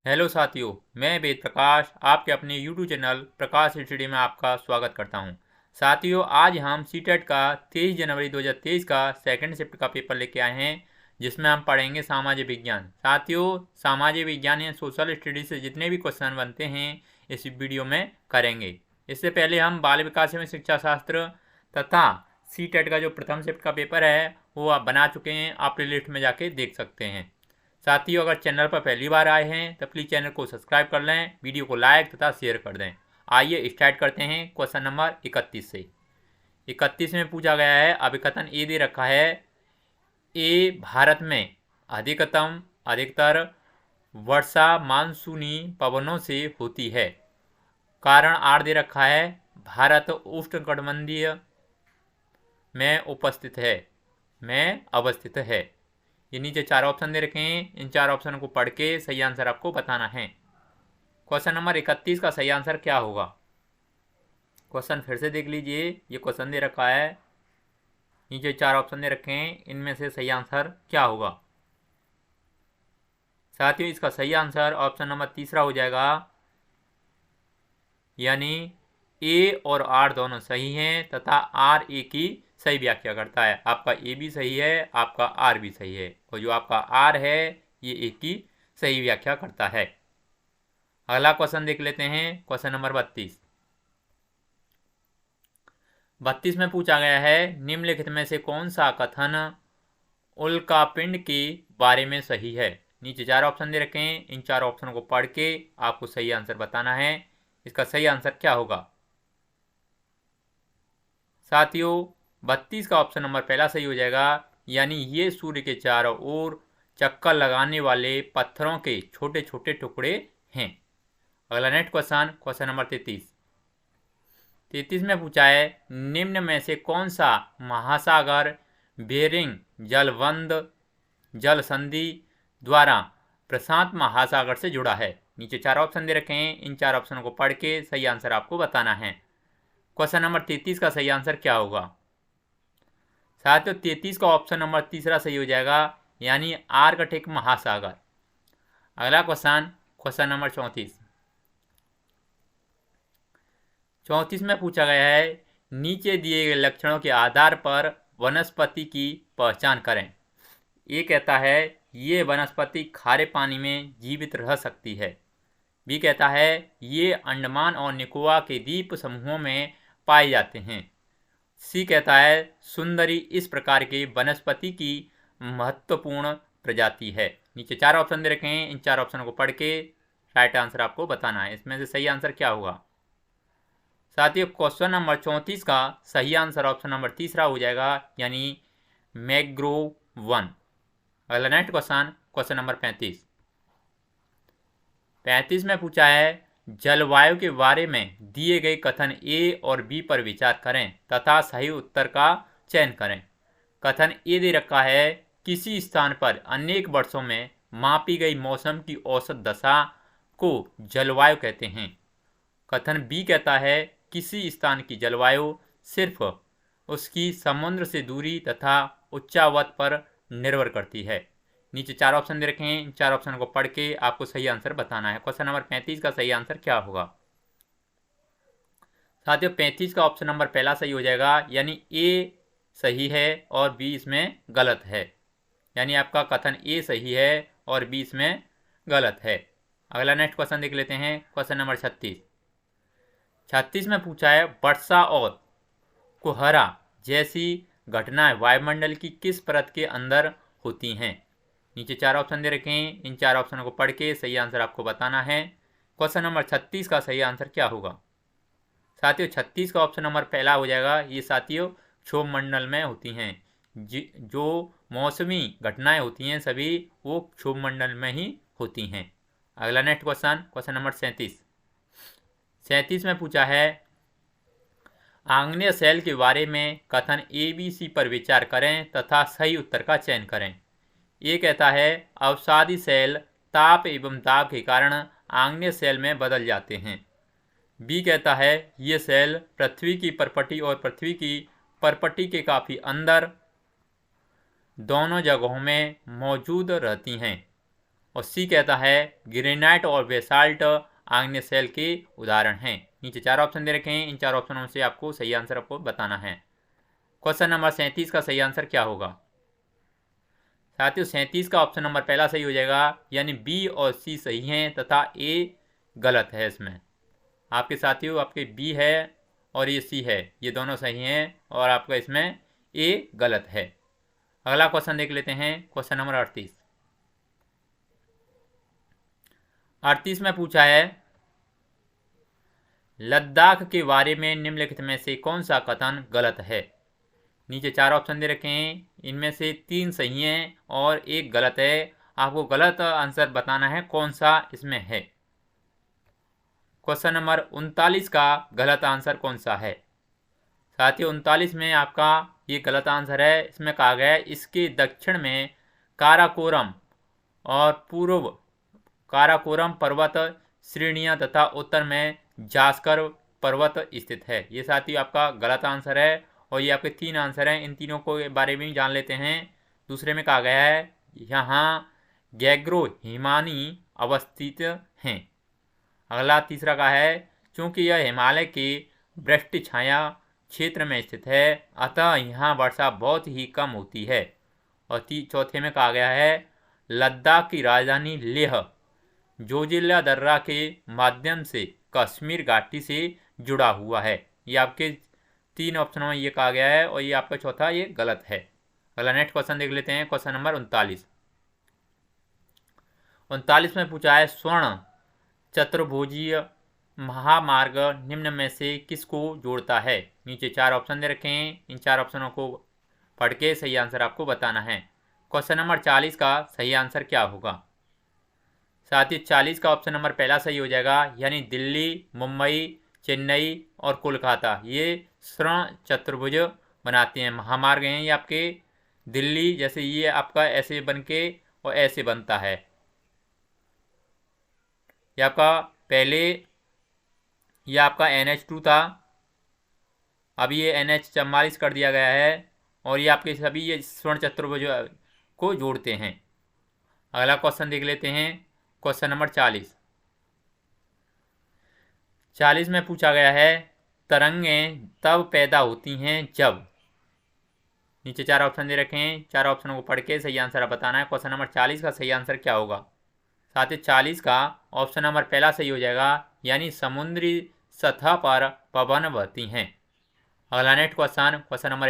Hello साथियों, मैं वेद प्रकाश आपके अपने यूट्यूब चैनल प्रकाश स्टडी में आपका स्वागत करता हूं। साथियों, आज हम सीटेट का 23 जनवरी 2023 का सेकंड शिफ्ट का पेपर लेके आए हैं, जिसमें हम पढ़ेंगे सामाजिक विज्ञान। साथियों, सामाजिक विज्ञान या सोशल स्टडी से जितने भी क्वेश्चन बनते हैं इस वीडियो में करेंगे। इससे पहले हम बाल विकास एवं शिक्षा शास्त्र तथा सीटेट का जो प्रथम शिफ्ट का पेपर है वो आप बना चुके हैं, आप प्लेलिस्ट में जाके देख सकते हैं। साथियों, अगर चैनल पर पहली बार आए हैं तो प्लीज़ चैनल को सब्सक्राइब कर लें, वीडियो को लाइक तथा शेयर कर दें। आइए स्टार्ट करते हैं क्वेश्चन नंबर 31 से। 31 में पूछा गया है, अभिकथन ए दे रखा है, ए भारत में अधिकतम अधिकतर वर्षा मानसूनी पवनों से होती है। कारण आर दे रखा है, भारत उष्णकटिबंधीय में अवस्थित है। ये नीचे चार ऑप्शन दे रखे हैं, इन चार ऑप्शन को पढ़ के सही आंसर आपको बताना है। क्वेश्चन नंबर 31 का सही आंसर क्या होगा? क्वेश्चन फिर से देख लीजिए, ये क्वेश्चन दे रखा है, नीचे चार ऑप्शन दे रखे हैं, इनमें से सही आंसर क्या होगा? साथियों, इसका सही आंसर ऑप्शन नंबर तीसरा हो जाएगा, यानी ए और आर दोनों सही हैं तथा आर ए की सही व्याख्या करता है। आपका ए भी सही है, आपका आर भी सही है, और जो आपका आर है ये ए की सही व्याख्या करता है। अगला क्वेश्चन देख लेते हैं, क्वेश्चन नंबर 32 में पूछा गया है, निम्नलिखित में से कौन सा कथन उल्कापिंड के बारे में सही है? नीचे चार ऑप्शन दे रखे हैं, इन चार ऑप्शन को पढ़ के आपको सही आंसर बताना है। इसका सही आंसर क्या होगा? साथियों, 32 का ऑप्शन नंबर पहला सही हो जाएगा, यानी ये सूर्य के चारों ओर चक्कर लगाने वाले पत्थरों के छोटे छोटे टुकड़े हैं। अगला नेक्स्ट क्वेश्चन नंबर 33 में पूछा है, निम्न में से कौन सा महासागर बेरिंग जलबंध जल संधि द्वारा प्रशांत महासागर से जुड़ा है? नीचे चार ऑप्शन दे रखे हैं, इन चार ऑप्शनों को पढ़ के सही आंसर आपको बताना है। क्वेश्चन नंबर 33 का सही आंसर क्या होगा? साथियों, 33 का ऑप्शन नंबर तीसरा सही हो जाएगा, यानी आर्कटिक महासागर। अगला क्वेश्चन नंबर 34 में पूछा गया है, नीचे दिए गए लक्षणों के आधार पर वनस्पति की पहचान करें। ये कहता है, ये वनस्पति खारे पानी में जीवित रह सकती है। बी कहता है, ये अंडमान और निकोबार के द्वीप समूहों में पाए जाते हैं। सी कहता है, सुंदरी इस प्रकार के वनस्पति की महत्वपूर्ण प्रजाति है। नीचे चार ऑप्शन दे रखे हैं, इन चार ऑप्शन को पढ़ के राइट आंसर आपको बताना है। इसमें से सही आंसर क्या होगा? साथियों, क्वेश्चन नंबर 34 का सही आंसर ऑप्शन नंबर तीसरा हो जाएगा, यानी मैंग्रोव वन। अगला नेक्स्ट क्वेश्चन नंबर 35 में पूछा है, जलवायु के बारे में दिए गए कथन ए और बी पर विचार करें तथा सही उत्तर का चयन करें। कथन ए दे रखा है, किसी स्थान पर अनेक वर्षों में मापी गई मौसम की औसत दशा को जलवायु कहते हैं। कथन बी कहता है, किसी स्थान की जलवायु सिर्फ उसकी समुद्र से दूरी तथा उच्चावत पर निर्भर करती है। नीचे चार ऑप्शन दे रखे हैं, इन चार ऑप्शन को पढ़ के आपको सही आंसर बताना है। क्वेश्चन नंबर 35 का सही आंसर क्या होगा? साथियों, 35 का ऑप्शन नंबर पहला सही हो जाएगा, यानी ए सही है और बी इसमें गलत है। यानी आपका कथन ए सही है और बी इसमें गलत है। अगला नेक्स्ट क्वेश्चन देख लेते हैं, क्वेश्चन नंबर 36 में पूछा है, वर्षा और कोहरा जैसी घटनाएं वायुमंडल की किस परत के अंदर होती हैं? नीचे चार ऑप्शन दे रखे हैं, इन चार ऑप्शनों को पढ़ के सही आंसर आपको बताना है। क्वेश्चन नंबर 36 का सही आंसर क्या होगा? साथियों, 36 का ऑप्शन नंबर पहला हो जाएगा। ये साथियों क्षोभमंडल में होती हैं। जो मौसमी घटनाएं होती हैं सभी वो क्षोभमंडल में ही होती हैं। अगला नेक्स्ट क्वेश्चन नंबर 37 में पूछा है, आग्नेय सेल के बारे में कथन ए बी सी पर विचार करें तथा सही उत्तर का चयन करें। ये कहता है, अवसादी सेल ताप एवं दाब के कारण आग्नेय सेल में बदल जाते हैं। बी कहता है, ये सेल पृथ्वी की परपटी और पृथ्वी की परपटी के काफ़ी अंदर दोनों जगहों में मौजूद रहती हैं। और सी कहता है ग्रेनाइट और बेसाल्ट आग्नेय शैल के उदाहरण हैं। नीचे 4 ऑप्शन दे रखे हैं, इन 4 ऑप्शनों से आपको सही आंसर आपको बताना है। क्वेश्चन नंबर 37 का सही आंसर क्या होगा? साथियों 37 का ऑप्शन नंबर पहला सही हो जाएगा, यानी बी और सी सही हैं तथा ए गलत है। इसमें आपके साथियों आपके बी है और ये सी है, ये दोनों सही हैं और आपका इसमें ए गलत है। अगला क्वेश्चन देख लेते हैं, क्वेश्चन नंबर 38 में पूछा है लद्दाख के बारे में निम्नलिखित में से कौन सा कथन गलत है? नीचे 4 ऑप्शन दे रखे हैं, इनमें से 3 सही हैं और एक गलत है। आपको गलत आंसर बताना है कौन सा इसमें है। क्वेश्चन नंबर 39 का गलत आंसर कौन सा है? साथियों 39 में आपका ये गलत आंसर है। इसमें कहा गया है इसके दक्षिण में काराकोरम और पूर्व काराकोरम पर्वत श्रेणियां तथा उत्तर में जास्कर पर्वत स्थित है। ये साथियों आपका गलत आंसर है और ये आपके 3 आंसर हैं। इन तीनों को बारे में जान लेते हैं। दूसरे में कहा गया है यहाँ गैग्रो हिमानी अवस्थित हैं। अगला तीसरा का है क्योंकि यह हिमालय के वृष्टि छाया क्षेत्र में स्थित है अतः यहाँ वर्षा बहुत ही कम होती है। और चौथे में कहा गया है लद्दाख की राजधानी लेह जोजिला दर्रा के माध्यम से कश्मीर घाटी से जुड़ा हुआ है। ये आपके 3 ऑप्शनों में ये कहा गया है और ये आपका चौथा ये गलत है। अगला नेक्स्ट क्वेश्चन देख लेते हैं, क्वेश्चन नंबर 39 में पूछा है स्वर्ण चतुर्भुजीय महामार्ग निम्न में से किसको जोड़ता है? नीचे 4 ऑप्शन दे रखे हैं, इन 4 ऑप्शनों को पढ़ के सही आंसर आपको बताना है। क्वेश्चन नंबर 40 का सही आंसर क्या होगा? साथ ही 40 का ऑप्शन नंबर पहला सही हो जाएगा, यानी दिल्ली, मुंबई, चेन्नई और कोलकाता ये स्वर्ण चतुर्भुज बनाते हैं। महामार्ग हैं ये आपके दिल्ली, जैसे ये आपका ऐसे बन के और ऐसे बनता है। ये आपका पहले ये आपका NH2 था, अब ये NH44 कर दिया गया है और ये आपके सभी ये स्वर्ण चतुर्भुज को जोड़ते हैं। अगला क्वेश्चन देख लेते हैं, क्वेश्चन नंबर 40 में पूछा गया है तरंगें तब पैदा होती हैं जब। नीचे 4 ऑप्शन दे रखे हैं, 4 ऑप्शनों को पढ़ के सही आंसर बताना है। क्वेश्चन नंबर 40 का सही आंसर क्या होगा? साथ ही 40 का ऑप्शन नंबर पहला सही हो जाएगा, यानी समुद्री सतह पर पवन बहती हैं। अगला नेक्स्ट क्वेश्चन नंबर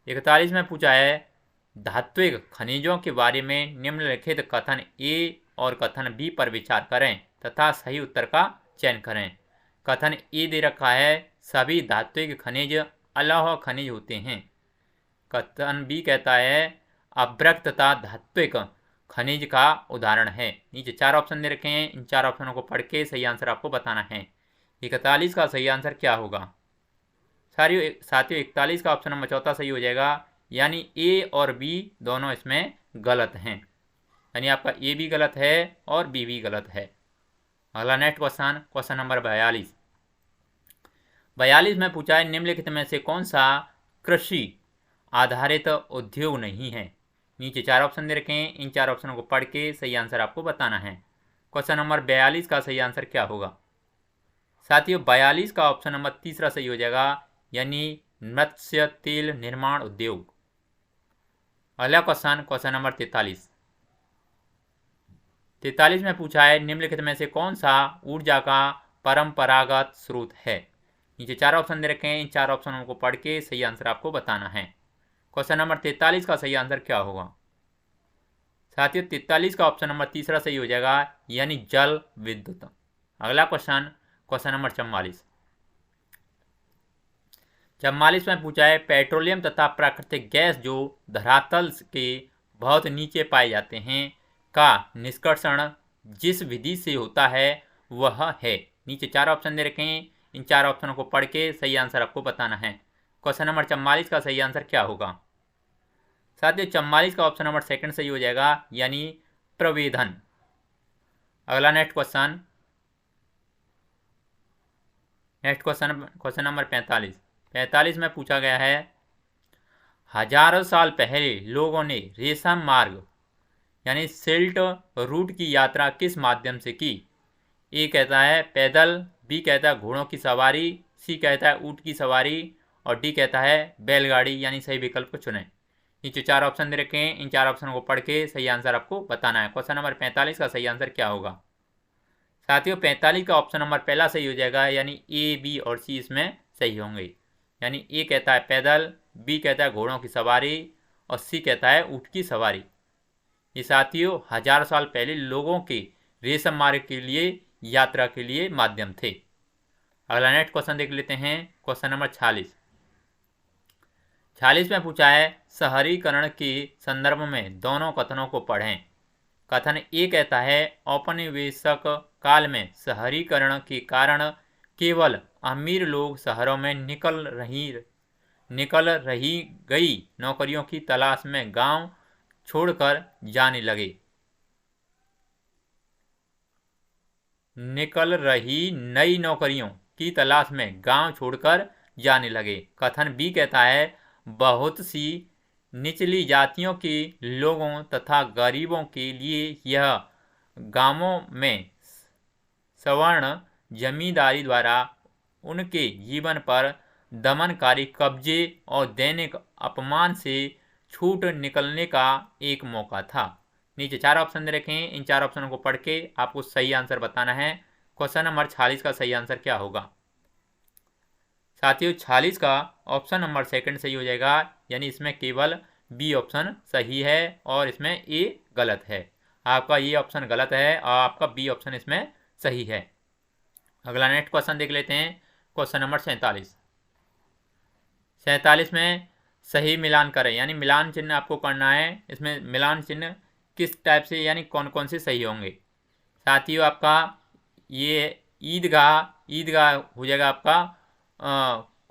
41 में पूछा है धात्विक खनिजों के बारे में निम्नलिखित कथन ए और कथन बी पर विचार करें तथा सही उत्तर का चयन करें। कथन ए दे रखा है सभी धात्विक खनिज अलौह खनिज होते हैं। कथन बी कहता है अभ्रक तथा धात्विक खनिज का उदाहरण है। नीचे 4 ऑप्शन दे रखे हैं, इन 4 ऑप्शनों को पढ़ के सही आंसर आपको बताना है। 41 का सही आंसर क्या होगा? साथियों 41 का ऑप्शन नंबर चौथा सही हो जाएगा, यानी ए और बी दोनों इसमें गलत हैं, यानी आपका ए भी गलत है और बी भी गलत है। अगला नेक्स्ट क्वेश्चन नंबर 42 में पूछा है निम्नलिखित में से कौन सा कृषि आधारित उद्योग नहीं है। नीचे 4 ऑप्शन दे रखे हैं, इन 4 ऑप्शनों को पढ़ के सही आंसर आपको बताना है। क्वेश्चन नंबर 42 का सही आंसर क्या होगा? साथियों 42 का ऑप्शन नंबर तीसरा सही हो जाएगा, यानी मत्स्य तेल निर्माण उद्योग। अगला क्वेश्चन नंबर 43 में पूछा है निम्नलिखित में से कौन सा ऊर्जा का परंपरागत स्रोत है। नीचे 4 ऑप्शन दे रखे हैं, इन 4 ऑप्शनों को पढ़ के सही आंसर आपको बताना है। क्वेश्चन नंबर 43 का सही आंसर क्या होगा? साथियों 43 का ऑप्शन नंबर तीसरा सही हो जाएगा, यानी जल विद्युत। अगला क्वेश्चन नंबर 44 में पूछा है पेट्रोलियम तथा प्राकृतिक गैस जो धरातल के बहुत नीचे पाए जाते हैं का निष्कर्षण जिस विधि से होता है वह है। नीचे 4 ऑप्शन दे रखे हैं, इन 4 ऑप्शनों को पढ़ के सही आंसर आपको बताना है। क्वेश्चन नंबर 44 का सही आंसर क्या होगा? साथियों 44 का ऑप्शन नंबर सेकंड सही हो जाएगा, यानी प्रवेधन। अगला नेक्स्ट क्वेश्चन नंबर 45 में पूछा गया है हजारों साल पहले लोगों ने रेशम मार्ग यानी सिल्ट रूट की यात्रा किस माध्यम से की? ए कहता है पैदल, बी कहता है घोड़ों की सवारी, सी कहता है ऊँट की सवारी और डी कहता है बैलगाड़ी। यानी सही विकल्प को चुनें। नीचे 4 ऑप्शन दे रखे हैं, इन 4 ऑप्शन को पढ़ के सही आंसर आपको बताना है। क्वेश्चन नंबर 45 का सही आंसर क्या होगा? साथियों 45 का ऑप्शन नंबर पहला सही हो जाएगा, यानी ए, बी और सी इसमें सही होंगे। यानी ए कहता है पैदल, बी कहता है घोड़ों की सवारी और सी कहता है ऊँट की सवारी। ये साथियों 1000 साल पहले लोगों के रेशम मार्ग के लिए यात्रा के लिए माध्यम थे। अगला नेक्स्ट क्वेश्चन देख लेते हैं। क्वेश्चन नंबर 46 में पूछा है शहरीकरण के संदर्भ में दोनों कथनों को पढ़ें। कथन ए कहता है औपनिवेशिक काल में शहरीकरण के कारण केवल अमीर लोग शहरों में निकल रही गई नौकरियों की तलाश में गांव छोड़कर जाने लगे। निकल रही नई नौकरियों की तलाश में गांव छोड़कर जाने लगे। कथन बी कहता है बहुत सी निचली जातियों के लोगों तथा गरीबों के लिए यह गांवों में सवर्ण जमींदारी द्वारा उनके जीवन पर दमनकारी कब्जे और दैनिक अपमान से छूट निकलने का एक मौका था। नीचे 4 ऑप्शन दे रखे हैं, इन 4 ऑप्शनों को पढ़ के आपको सही आंसर बताना है। क्वेश्चन नंबर 46 का सही आंसर क्या होगा? साथियों 46 का ऑप्शन नंबर सेकंड सही हो जाएगा, यानी इसमें केवल बी ऑप्शन सही है और इसमें ए गलत है। आपका ये ऑप्शन गलत है और आपका बी ऑप्शन इसमें सही है। अगला नेक्स्ट क्वेश्चन देख लेते हैं। क्वेश्चन नंबर 47 में सही मिलान करें, यानी मिलान चिन्ह आपको करना है। इसमें मिलान चिन्ह किस टाइप से, यानी कौन कौन से सही होंगे? साथियों आपका ये ईदगाह हो जाएगा आपका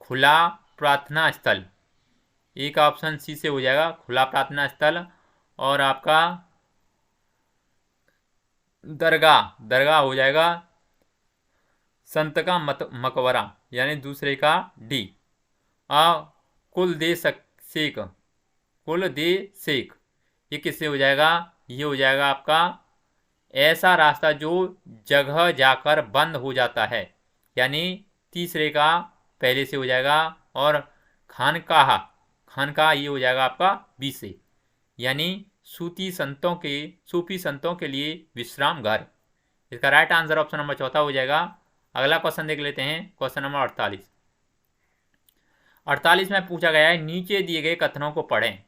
खुला प्रार्थना स्थल। ए का ऑप्शन सी से हो जाएगा खुला प्रार्थना स्थल। और आपका दरगाह हो जाएगा संत का मकबरा, यानी दूसरे का डी। कुल दे शेख ये किससे हो जाएगा? ये हो जाएगा आपका ऐसा रास्ता जो जगह जाकर बंद हो जाता है, यानी तीसरे का पहले से हो जाएगा। और खानकाह ये हो जाएगा आपका बी से, यानी सूफी संतों के लिए विश्राम घर। इसका राइट आंसर ऑप्शन नंबर चौथा हो जाएगा। अगला क्वेश्चन देख लेते हैं। क्वेश्चन नंबर 48 में पूछा गया है नीचे दिए गए कथनों को पढ़ें।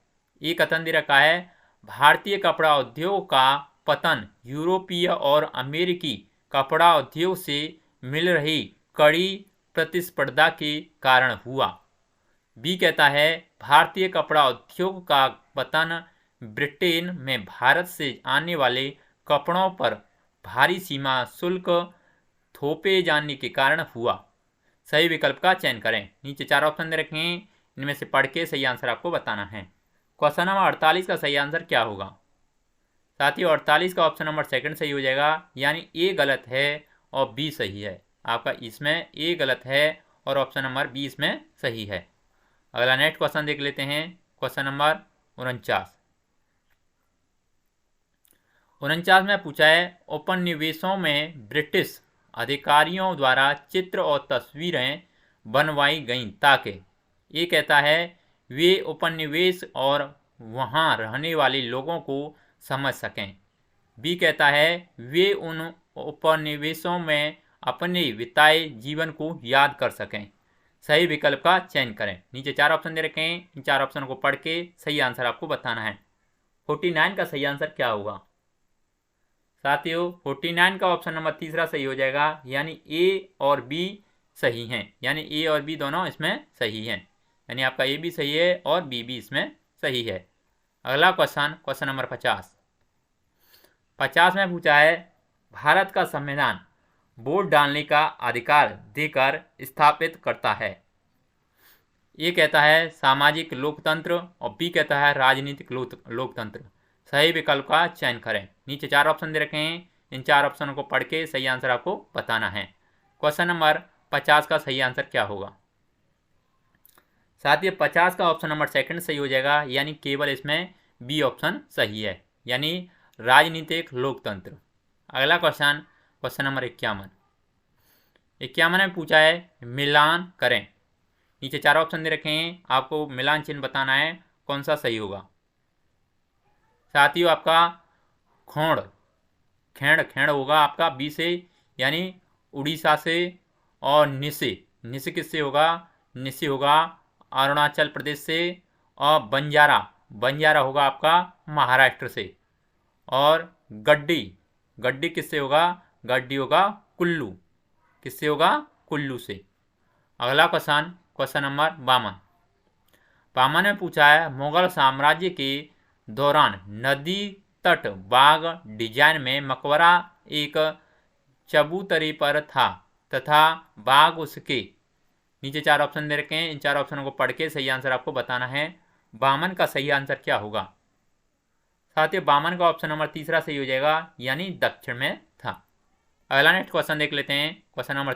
ये कथन दे रखा है भारतीय कपड़ा उद्योग का पतन यूरोपीय और अमेरिकी कपड़ा उद्योग से मिल रही कड़ी प्रतिस्पर्धा के कारण हुआ। बी कहता है भारतीय कपड़ा उद्योग का पतन ब्रिटेन में भारत से आने वाले कपड़ों पर भारी सीमा शुल्क थोपे जाने के कारण हुआ। सही विकल्प का चयन करें। नीचे 4 ऑप्शन दे रखे हैं, इनमें से पढ़ के सही आंसर आपको बताना है। क्वेश्चन नंबर 48 का सही आंसर क्या होगा? साथियों 48 का ऑप्शन नंबर सेकंड सही हो जाएगा, यानी ए गलत है और बी सही है। आपका इसमें ए गलत है और ऑप्शन नंबर बी इसमें सही है। अगला नेक्स्ट क्वेश्चन देख लेते हैं। क्वेश्चन नंबर 49 में पूछा है उपनिवेशों में ब्रिटिश अधिकारियों द्वारा चित्र और तस्वीरें बनवाई गईं ताकि ये कहता है वे उपनिवेश और वहाँ रहने वाले लोगों को समझ सकें। बी कहता है वे उन उपनिवेशों में अपने बिताए जीवन को याद कर सकें। सही विकल्प का चयन करें। नीचे 4 ऑप्शन दे रखे हैं, इन 4 ऑप्शन को पढ़ के सही आंसर आपको बताना है। 49 का सही आंसर क्या होगा? साथियों 49 का ऑप्शन नंबर तीसरा सही हो जाएगा, यानी ए और बी सही हैं, यानी ए और बी दोनों इसमें सही हैं, यानी आपका ए भी सही है और बी भी इसमें सही है। अगला क्वेश्चन नंबर 50 में पूछा है भारत का संविधान वोट डालने का अधिकार देकर स्थापित करता है। ये कहता है सामाजिक लोकतंत्र और बी कहता है राजनीतिक लोकतंत्र। सही विकल्प का चयन करें। नीचे 4 ऑप्शन दे रखे हैं, इन 4 ऑप्शनों को पढ़ के सही आंसर आपको बताना है। क्वेश्चन नंबर 50 का सही आंसर क्या होगा? साथ ही 50 का ऑप्शन नंबर सेकंड सही हो जाएगा, यानी केवल इसमें बी ऑप्शन सही है, यानी राजनीतिक लोकतंत्र। अगला क्वेश्चन, क्वेश्चन नंबर 51 में पूछा है मिलान करें। नीचे 4 ऑप्शन दे रखे हैं, आपको मिलान चिन्ह बताना है कौन सा सही होगा। साथियों आपका खोड़ खेड़ होगा आपका बी से, यानी उड़ीसा से, और निसे किससे होगा, निसे होगा अरुणाचल प्रदेश से, और बंजारा होगा आपका महाराष्ट्र से, और गड्डी किससे होगा, गड्डी होगा कुल्लू, किससे होगा, कुल्लू से। अगला क्वेश्चन, क्वेश्चन नंबर 52 में पूछा है मुगल साम्राज्य के दौरान नदी तट बाग डिजाइन में मकबरा एक चबूतरे पर था तथा बाग उसके। नीचे 4 ऑप्शन दे रखे हैं, इन 4 ऑप्शनों को पढ़ के सही आंसर आपको बताना है। 52 का सही आंसर क्या होगा। साथियों 52 का ऑप्शन नंबर 3 सही हो जाएगा, यानी दक्षिण में था। अगला नेक्स्ट क्वेश्चन देख लेते हैं, क्वेश्चन नंबर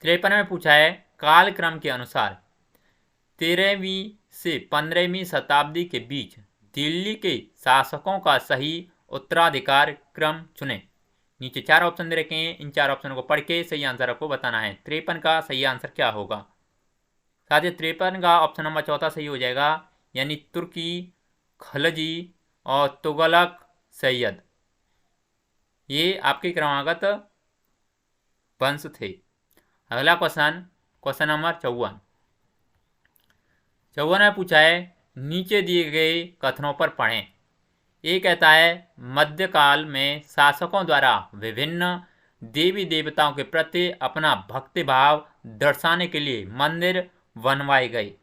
53 में पूछा है कालक्रम के अनुसार 13वीं से 15वीं शताब्दी के बीच दिल्ली के शासकों का सही उत्तराधिकार क्रम चुनें। नीचे 4 ऑप्शन दे रखे हैं, इन 4 ऑप्शनों को पढ़ के सही आंसर आपको बताना है। 53 का सही आंसर क्या होगा। साथियों 53 का ऑप्शन नंबर 4 सही हो जाएगा, यानी तुर्की, खलजी और तुगलक सैयद, ये आपके क्रमागत वंश थे। अगला क्वेश्चन, क्वेश्चन नंबर 54 में पूछा है नीचे दिए गए कथनों पर पढ़ें। ये कहता है मध्यकाल में शासकों द्वारा विभिन्न देवी देवताओं के प्रति अपना भक्तिभाव दर्शाने के लिए मंदिर बनवाए गए।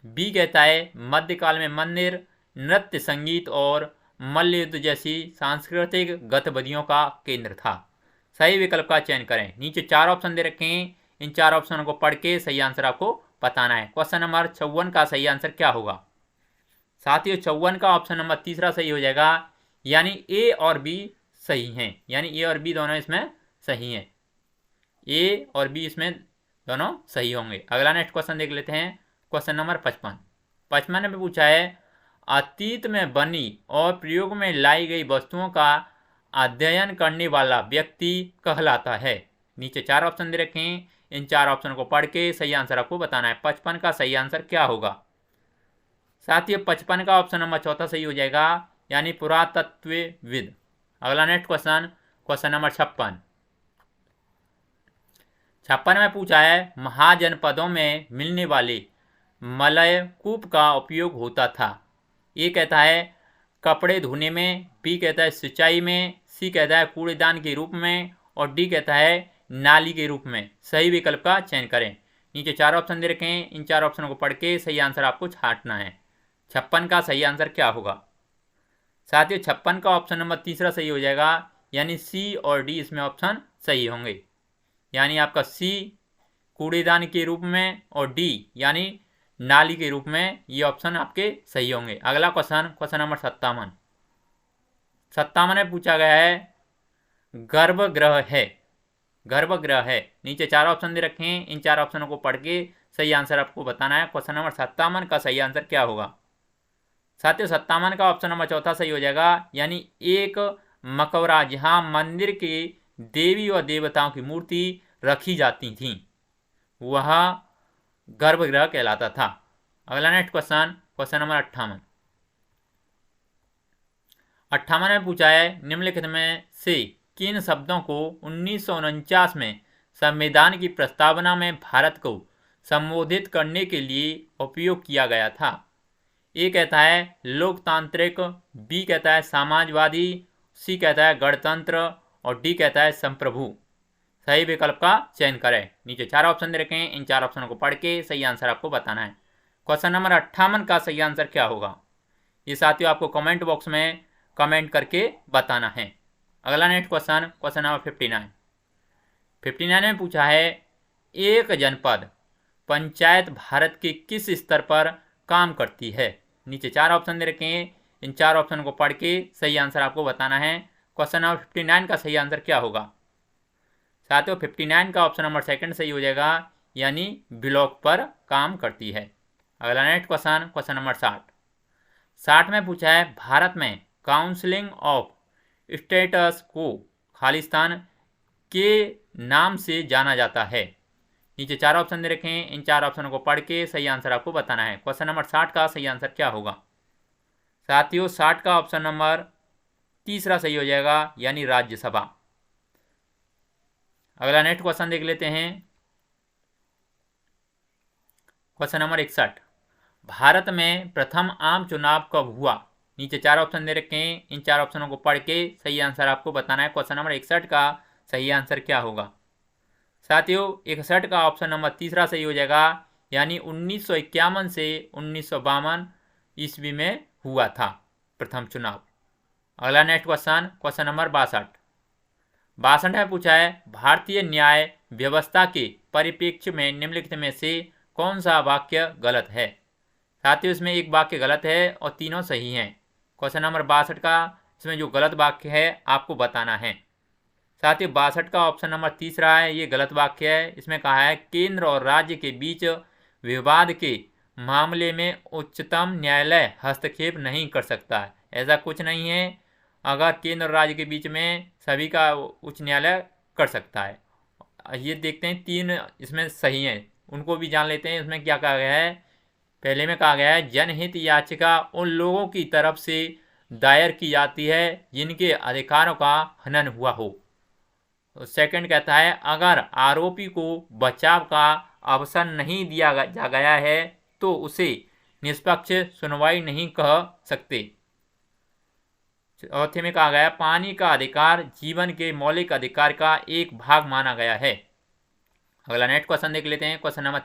बी कहता है मध्यकाल में मंदिर नृत्य, संगीत और मल्लयुद्ध जैसी सांस्कृतिक गतिविधियों का केंद्र था। सही विकल्प का चयन करें। नीचे 4 ऑप्शन दे रखे हैं, इन 4 ऑप्शनों को पढ़ के सही आंसर आपको बताना है। क्वेश्चन नंबर 54 का सही आंसर क्या होगा। साथियों 54 का ऑप्शन नंबर 3 सही हो जाएगा, यानी ए और बी सही हैं, यानी ए और बी दोनों इसमें सही हैं। ए और बी इसमें दोनों सही होंगे। अगला नेक्स्ट क्वेश्चन देख लेते हैं, क्वेश्चन नंबर 55 में पूछा है अतीत में बनी और प्रयोग में लाई गई वस्तुओं का अध्ययन करने वाला व्यक्ति कहलाता है। नीचे 4 ऑप्शन दे रखे हैं, इन 4 ऑप्शन को पढ़ के सही आंसर आपको बताना है। 55 का सही आंसर क्या होगा। साथियों 55 का ऑप्शन नंबर 4 सही हो जाएगा, यानी पुरातत्वविद। अगला नेक्स्ट क्वेश्चन, क्वेश्चन नंबर 56 में पूछा है महाजनपदों में मिलने वाले मलय कूप का उपयोग होता था। ये कहता है कपड़े धोने में, बी कहता है सिंचाई में, सी कहता है कूड़ेदान के रूप में, और डी कहता है नाली के रूप में। सही विकल्प का चयन करें। नीचे 4 ऑप्शन दे रखे हैं, इन 4 ऑप्शनों को पढ़ के सही आंसर आपको छांटना है। 56 का सही आंसर क्या होगा। साथियों 56 का ऑप्शन नंबर 3 सही हो जाएगा, यानी सी और डी इसमें ऑप्शन सही होंगे, यानी आपका सी कूड़ेदान के रूप में और डी यानी नाली के रूप में, ये ऑप्शन आपके सही होंगे। अगला क्वेश्चन, क्वेश्चन नंबर 57 में पूछा गया है गर्भगृह है। नीचे 4 ऑप्शन दे रखे हैं, इन 4 ऑप्शनों को पढ़ के सही आंसर आपको बताना है। क्वेश्चन नंबर 57 का सही आंसर क्या होगा। साथियों 57 का ऑप्शन नंबर 4 सही हो जाएगा, यानी एक मकबरा जहां मंदिर के देवी और देवताओं की मूर्ति रखी जाती थी, वह गर्भगृह कहलाता था। अगला नेक्स्ट क्वेश्चन, क्वेश्चन नंबर 58 में पूछा है निम्नलिखित में से किन शब्दों को 1949 में संविधान की प्रस्तावना में भारत को संबोधित करने के लिए उपयोग किया गया था। ए कहता है लोकतांत्रिक, बी कहता है समाजवादी, सी कहता है गणतंत्र, और डी कहता है संप्रभु। सही विकल्प का चयन करें। नीचे 4 ऑप्शन दे रखे हैं, इन 4 ऑप्शनों को पढ़ के सही आंसर आपको बताना है। क्वेश्चन नंबर 58 का सही आंसर क्या होगा, ये साथियों आपको कमेंट बॉक्स में कमेंट करके बताना है। अगला नेक्स्ट क्वेश्चन, क्वेश्चन नंबर 59 में पूछा है एक जनपद पंचायत भारत के किस स्तर पर काम करती है। नीचे 4 ऑप्शन दे रखे हैं, इन 4 ऑप्शन को पढ़ के सही आंसर आपको बताना है। क्वेश्चन नंबर 59 का सही आंसर क्या होगा। साथियों 59 का ऑप्शन नंबर 2 सही हो जाएगा, यानी ब्लॉक पर काम करती है। अगला नेक्स्ट क्वेश्चन, क्वेश्चन नंबर 60 में पूछा है भारत में काउंसिलिंग ऑफ स्टेटस को खालिस्तान के नाम से जाना जाता है? नीचे 4 ऑप्शन दे रखे हैं, इन 4 ऑप्शनों को पढ़ के सही आंसर आपको बताना है। क्वेश्चन नंबर 60 का सही आंसर क्या होगा? साथियों 60 का ऑप्शन नंबर तीसरा सही हो जाएगा, यानी राज्यसभा। अगला नेक्स्ट क्वेश्चन देख लेते हैं। क्वेश्चन नंबर 61, भारत में प्रथम आम चुनाव कब हुआ? नीचे 4 ऑप्शन दे रखे हैं, इन 4 ऑप्शनों को पढ़ के सही आंसर आपको बताना है। क्वेश्चन नंबर 61 का सही आंसर क्या होगा? साथियों 61 का ऑप्शन नंबर तीसरा सही हो जाएगा, यानी 1951 से 1952 ईस्वी में हुआ था प्रथम चुनाव। अगला नेक्स्ट क्वेश्चन, क्वेश्चन नंबर 62 में पूछा है, भारतीय न्याय व्यवस्था के परिप्रेक्ष्य में निम्नलिखित में से कौन सा वाक्य गलत है? साथियों इसमें एक वाक्य गलत है और तीनों सही हैं। क्वेश्चन नंबर 62 का इसमें जो गलत वाक्य है आपको बताना है। साथियों 62 का ऑप्शन नंबर तीसरा है, ये गलत वाक्य है। इसमें कहा है केंद्र और राज्य के बीच विवाद के मामले में उच्चतम न्यायालय हस्तक्षेप नहीं कर सकता है। ऐसा कुछ नहीं है, अगर केंद्र और राज्य के बीच में सभी का उच्च न्यायालय कर सकता है। ये देखते हैं, 3 इसमें सही हैं, उनको भी जान लेते हैं। इसमें क्या कहा गया है? पहले में कहा गया है जनहित याचिका उन लोगों की तरफ से दायर की जाती है जिनके अधिकारों का हनन हुआ हो। सेकंड कहता है अगर आरोपी को बचाव का अवसर नहीं दिया जा गया है तो उसे निष्पक्ष सुनवाई नहीं कह सकते। चौथे में कहा गया पानी का अधिकार जीवन के मौलिक अधिकार का एक भाग माना गया है। अगला नेक्स्ट क्वेश्चन देख लेते हैं। क्वेश्चन नंबर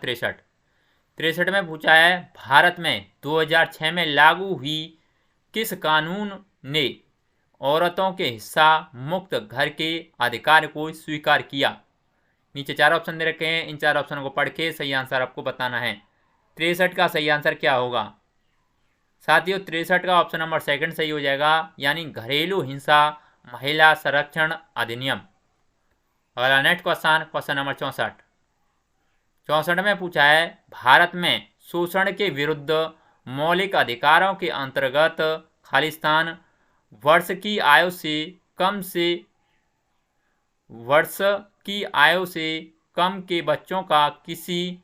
63 में पूछा है, भारत में 2006 में लागू हुई किस कानून ने औरतों के हिस्सा मुक्त घर के अधिकार को स्वीकार किया? नीचे 4 ऑप्शन दे रखे हैं, इन 4 ऑप्शनों को पढ़ के सही आंसर आपको बताना है। 63 का सही आंसर क्या होगा? साथियों 63 का ऑप्शन नंबर सेकंड सही हो जाएगा, यानी घरेलू हिंसा महिला संरक्षण अधिनियम। अगला नेक्स्ट क्वेश्चन, क्वेश्चन नंबर 64 में पूछा है, भारत में शोषण के विरुद्ध मौलिक अधिकारों के अंतर्गत खालिस्तान वर्ष की आयु से कम के बच्चों का किसी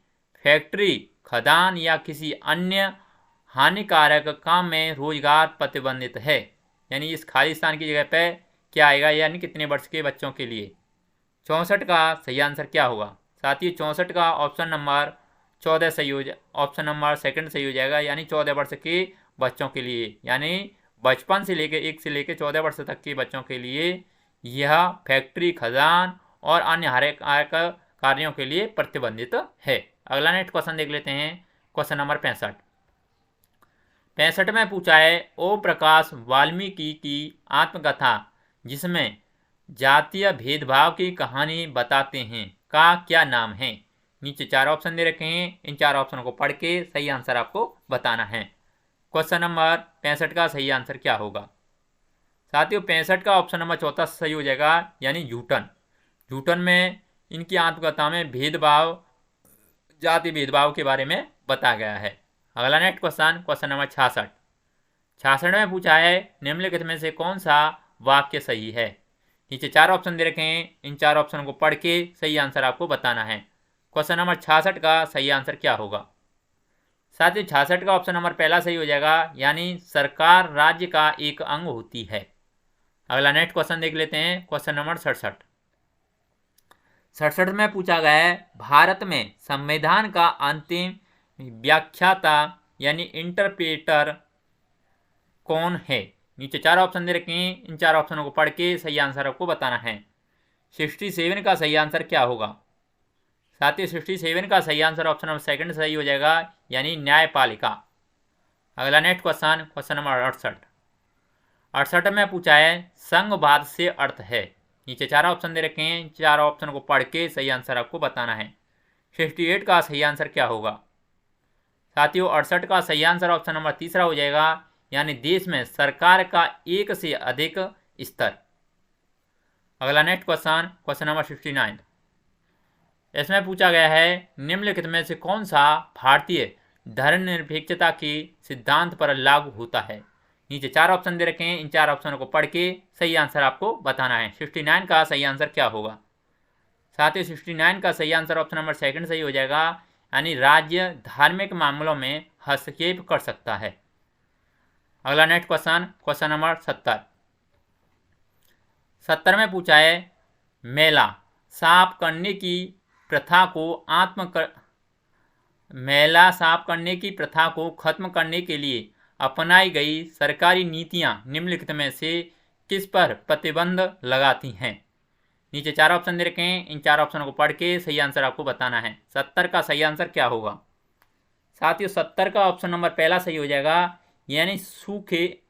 फैक्ट्री, खदान या किसी अन्य हानिकारक काम में रोजगार प्रतिबंधित है। यानी इस खालिस्तान की जगह पे क्या आएगा, यानी कितने वर्ष के बच्चों के लिए? 64 का सही आंसर क्या होगा? साथियों 64 का ऑप्शन नंबर 14 सही हो ऑप्शन नंबर सेकंड सही हो जाएगा, यानी 14 वर्ष के बच्चों के लिए, यानी बचपन से लेकर 1 से लेकर 14 वर्ष तक के बच्चों के लिए यह फैक्ट्री, खदान और अन्य हानिकारक कार्यों के लिए प्रतिबंधित है। अगला नेक्स्ट क्वेश्चन देख लेते हैं। क्वेश्चन नंबर 65 में पूछा है, ओ प्रकाश वाल्मीकि की आत्मकथा जिसमें जातीय भेदभाव की कहानी बताते हैं का क्या नाम है? नीचे 4 ऑप्शन दे रखे हैं, इन 4 ऑप्शनों को पढ़ के सही आंसर आपको बताना है। क्वेश्चन नंबर 65 का सही आंसर क्या होगा? साथियों 65 का ऑप्शन नंबर 14 सही हो जाएगा, यानी जूटन। जूटन में इनकी आत्मकथा में भेदभाव, जाति भेदभाव के बारे में बताया गया है। अगला नेक्स्ट क्वेश्चन, क्वेश्चन नंबर 66 में पूछा है, निम्नलिखित में से कौन सा वाक्य सही है? नीचे 4 ऑप्शन दे रखे हैं, इन 4 ऑप्शन को पढ़ के सही आंसर आपको बताना है। क्वेश्चन नंबर 66 का सही आंसर क्या होगा? साथ ही 66 का ऑप्शन नंबर पहला सही हो जाएगा, यानी सरकार राज्य का एक अंग होती है। अगला नेक्स्ट क्वेश्चन देख लेते हैं। क्वेश्चन नंबर 67 में पूछा गया है, भारत में संविधान का अंतिम व्याख्याता यानी इंटरप्रेटर कौन है? नीचे 4 ऑप्शन दे रखे हैं, इन 4 ऑप्शनों को पढ़ के सही आंसर आपको बताना है। 67 का सही आंसर क्या होगा? साथियों 67 का सही आंसर ऑप्शन नंबर सेकंड सही हो जाएगा, यानी न्यायपालिका। अगला नेक्स्ट क्वेश्चन, क्वेश्चन नंबर 68 में पूछा है, संघवाद से अर्थ है। नीचे 4 ऑप्शन दे रखे हैं, 4 ऑप्शन को पढ़ के सही आंसर आपको बताना है। 68 का सही आंसर क्या होगा? साथियों 68 का सही आंसर ऑप्शन नंबर तीसरा हो जाएगा, यानी देश में सरकार का एक से अधिक स्तर। अगला नेक्स्ट क्वेश्चन, क्वेश्चन नंबर 69 इसमें पूछा गया है, निम्नलिखित में से कौन सा भारतीय धर्मनिरपेक्षता के सिद्धांत पर लागू होता है? नीचे 4 ऑप्शन दे रखे हैं, इन 4 ऑप्शनों को पढ़ के सही आंसर आपको बताना है। 69 का सही आंसर क्या होगा? साथियों 69 का सही आंसर ऑप्शन नंबर सेकंड सही हो जाएगा, यानी राज्य धार्मिक मामलों में हस्तक्षेप कर सकता है। अगला नेक्स्ट क्वेश्चन नंबर 70 में पूछा है, मेला साफ करने की प्रथा को खत्म करने के लिए अपनाई गई सरकारी नीतियां निम्नलिखित में से किस पर प्रतिबंध लगाती हैं? नीचे 4 ऑप्शन दे रखे हैं, इन 4 ऑप्शनों को पढ़ के सही आंसर आपको बताना है। 70 का सही आंसर क्या होगा? साथियों 70 का ऑप्शन नंबर पहला सही हो जाएगा, यानी सूखे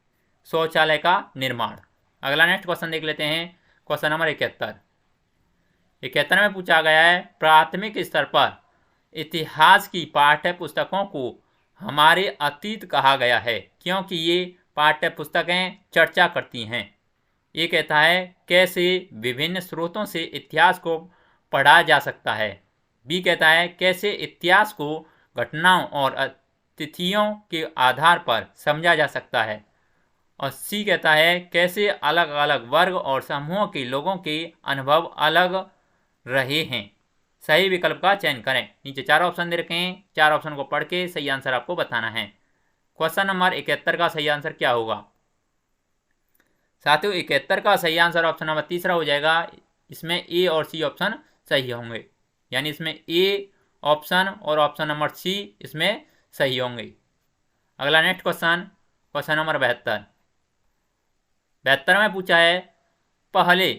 शौचालय का निर्माण। अगला नेक्स्ट क्वेश्चन देख लेते हैं, क्वेश्चन नंबर 71 में पूछा गया है, प्राथमिक स्तर पर इतिहास की पाठ्य पुस्तकों को हमारे अतीत कहा गया है क्योंकि ये पाठ्य पुस्तकें चर्चा करती हैं। ये कहता है, कैसे विभिन्न स्रोतों से इतिहास को पढ़ा जा सकता है। बी कहता है, कैसे इतिहास को घटनाओं और तिथियों के आधार पर समझा जा सकता है। और सी कहता है, कैसे अलग अलग वर्ग और समूहों के लोगों के अनुभव अलग रहे हैं। सही विकल्प का चयन करें। नीचे 4 ऑप्शन दे रखे हैं, 4 ऑप्शन को पढ़ के सही आंसर आपको बताना है। क्वेश्चन नंबर 71 का सही आंसर क्या होगा? साथियों 71 का सही आंसर ऑप्शन नंबर तीसरा हो जाएगा। इसमें ए और सी ऑप्शन सही होंगे, यानी इसमें ए ऑप्शन और ऑप्शन नंबर सी इसमें सही होंगे। अगला नेक्स्ट क्वेश्चन नंबर 72 में पूछा है, पहले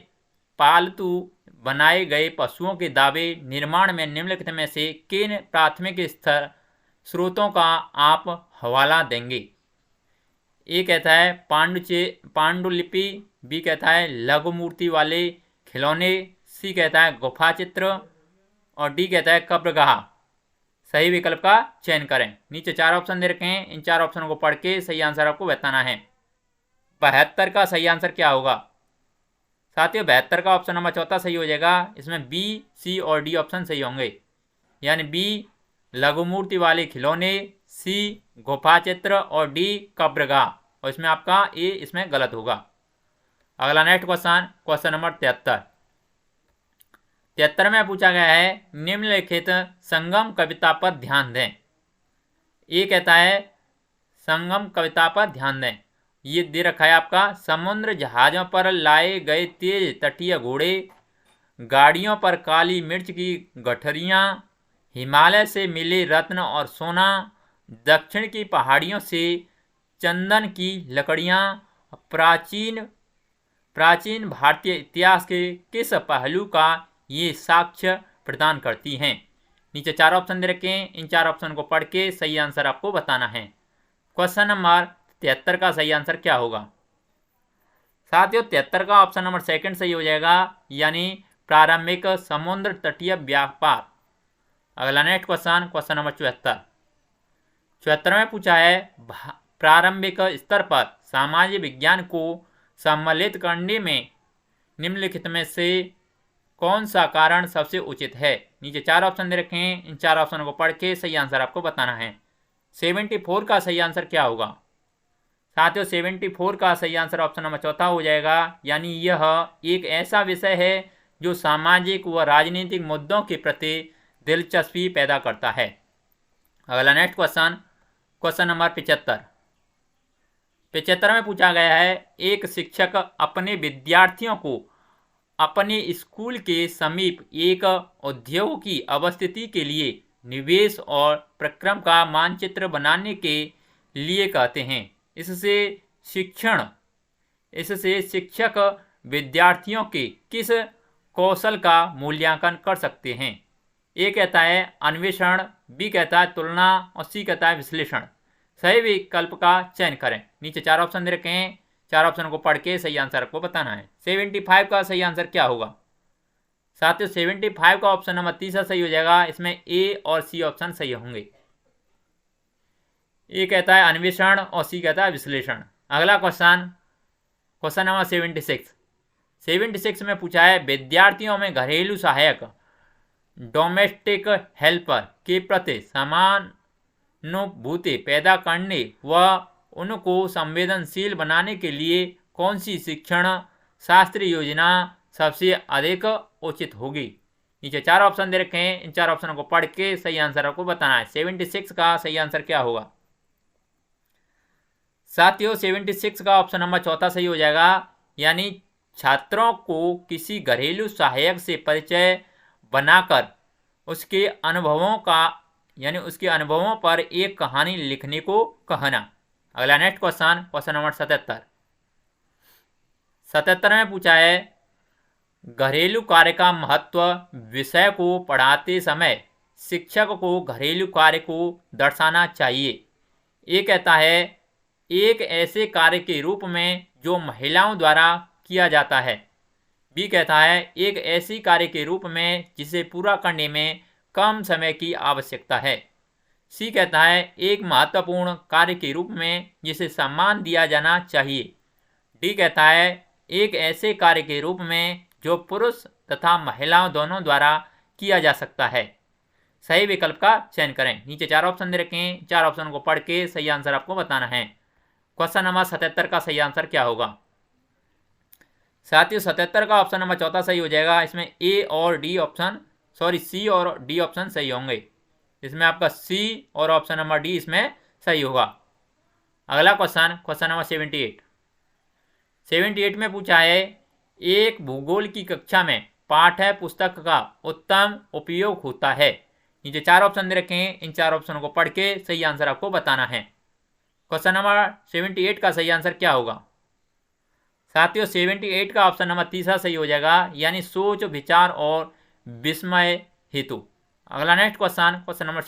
पालतू बनाए गए पशुओं के दावे निर्माण में निम्नलिखित में से किन प्राथमिक स्रोतों का आप हवाला देंगे? ए कहता है पांडुलिपि, बी कहता है लघु मूर्ति वाले खिलौने, सी कहता है गुफा चित्र और डी कहता है कब्रगाह। सही विकल्प का चयन करें। नीचे 4 ऑप्शन दे रखे हैं, इन 4 ऑप्शनों को पढ़ के सही आंसर आपको बताना है। 72 का सही आंसर क्या होगा? साथियों 72 का ऑप्शन नंबर चौथा सही हो जाएगा। इसमें बी, सी और डी ऑप्शन सही होंगे, यानी बी लघु मूर्ति वाले खिलौने, सी गुफा चित्र और डी कब्रगाह। और इसमें आपका ए इसमें गलत होगा। अगला नेक्स्ट क्वेश्चन नंबर 73 में पूछा गया है, निम्नलिखित संगम कविता पर ध्यान दें। ए कहता है संगम कविता पर ध्यान दें। ये दे रखा है आपका, समुद्र जहाज़ों पर लाए गए तेज तटीय घोड़े, गाड़ियों पर काली मिर्च की गठरियाँ, हिमालय से मिले रत्न और सोना, दक्षिण की पहाड़ियों से चंदन की लकड़ियाँ, प्राचीन भारतीय इतिहास के किस पहलू का ये साक्ष्य प्रदान करती हैं। नीचे 4 ऑप्शन दे रखे हैं, इन 4 ऑप्शन को पढ़ के सही आंसर आपको बताना है। क्वेश्चन नंबर 73 का सही आंसर क्या होगा? साथियों 73 का ऑप्शन नंबर सेकंड सही हो जाएगा, यानी प्रारंभिक समुद्र तटीय व्यापार। अगला नेक्स्ट क्वेश्चन नंबर 74 में पूछा है, प्रारंभिक स्तर पर सामाजिक विज्ञान को सम्मिलित करने में निम्नलिखित में से कौन सा कारण सबसे उचित है। नीचे 4 ऑप्शन दे रखे हैं, इन 4 ऑप्शनों को पढ़ के सही आंसर आपको बताना है। 74 का सही आंसर क्या होगा? साथियों 74 का सही आंसर ऑप्शन नंबर चौथा हो जाएगा, यानी यह एक ऐसा विषय है जो सामाजिक व राजनीतिक मुद्दों के प्रति दिलचस्पी पैदा करता है। अगला नेक्स्ट क्वेश्चन नंबर 75 में पूछा गया है, एक शिक्षक अपने विद्यार्थियों को अपने स्कूल के समीप एक उद्योग की अवस्थिति के लिए निवेश और प्रक्रम का मानचित्र बनाने के लिए कहते हैं। इससे शिक्षक विद्यार्थियों के किस कौशल का मूल्यांकन कर सकते हैं। ए कहता है अन्वेषण, बी कहता है तुलना और सी कहता है विश्लेषण। सही विकल्प का चयन करें। नीचे 4 ऑप्शन दे रखे हैं, 4 ऑप्शन को पढ़ के सही आंसर आपको बताना है। 75 का सही आंसर क्या होगा? साथियों 75 का ऑप्शन नंबर तीसरा सही हो जाएगा। इसमें ए और सी ऑप्शन सही होंगे। ए कहता है अन्वेषण और सी कहता है विश्लेषण। अगला क्वेश्चन नंबर 76 में पूछा है, विद्यार्थियों में घरेलू सहायक डोमेस्टिक हेल्पर के प्रति समानुभूति पैदा करने व उनको संवेदनशील बनाने के लिए कौन सी शिक्षण शास्त्रीय योजना सबसे अधिक उचित होगी। नीचे 4 ऑप्शन दे रखे हैं, इन 4 ऑप्शनों को पढ़ के सही आंसर आपको बताना है। 76 का सही आंसर क्या होगा साथियों? 76 का ऑप्शन नंबर चौथा सही हो जाएगा, यानी छात्रों को किसी घरेलू सहायक से परिचय बनाकर उसके अनुभवों पर एक कहानी लिखने को कहना। अगला नेक्स्ट क्वेश्चन नंबर 77 में पूछा है, घरेलू कार्य का महत्व विषय को पढ़ाते समय शिक्षक को घरेलू कार्य को दर्शाना चाहिए। ये कहता है एक ऐसे कार्य के रूप में जो महिलाओं द्वारा किया जाता है। बी कहता है एक ऐसी कार्य के रूप में जिसे पूरा करने में कम समय की आवश्यकता है। सी कहता है एक महत्वपूर्ण कार्य के रूप में जिसे सम्मान दिया जाना चाहिए। डी कहता है एक ऐसे कार्य के रूप में जो पुरुष तथा महिलाओं दोनों द्वारा किया जा सकता है। सही विकल्प का चयन करें। नीचे 4 ऑप्शन दे रखे हैं, 4 ऑप्शन को पढ़ के सही आंसर आपको बताना है। क्वेश्चन नंबर 77 का सही आंसर क्या होगा साथियों? 77 का ऑप्शन नंबर चौथा सही हो जाएगा। इसमें सी और डी ऑप्शन सही होंगे। इसमें आपका सी और ऑप्शन नंबर डी इसमें सही होगा। अगला क्वेश्चन नंबर 78 में पूछा है एक भूगोल की कक्षा में पाठ्य पुस्तक का उत्तम उपयोग होता है। नीचे 4 ऑप्शन दे रखे हैं, इन 4 ऑप्शनों को पढ़ के सही आंसर आपको बताना है। क्वेश्चन नंबर 78 का सही आंसर क्या होगा साथियों? 78 का ऑप्शन नंबर तीसरा सही हो जाएगा, यानी सोच विचार और विस्मय हेतु। अगला नेक्स्ट क्वेश्चन नंबर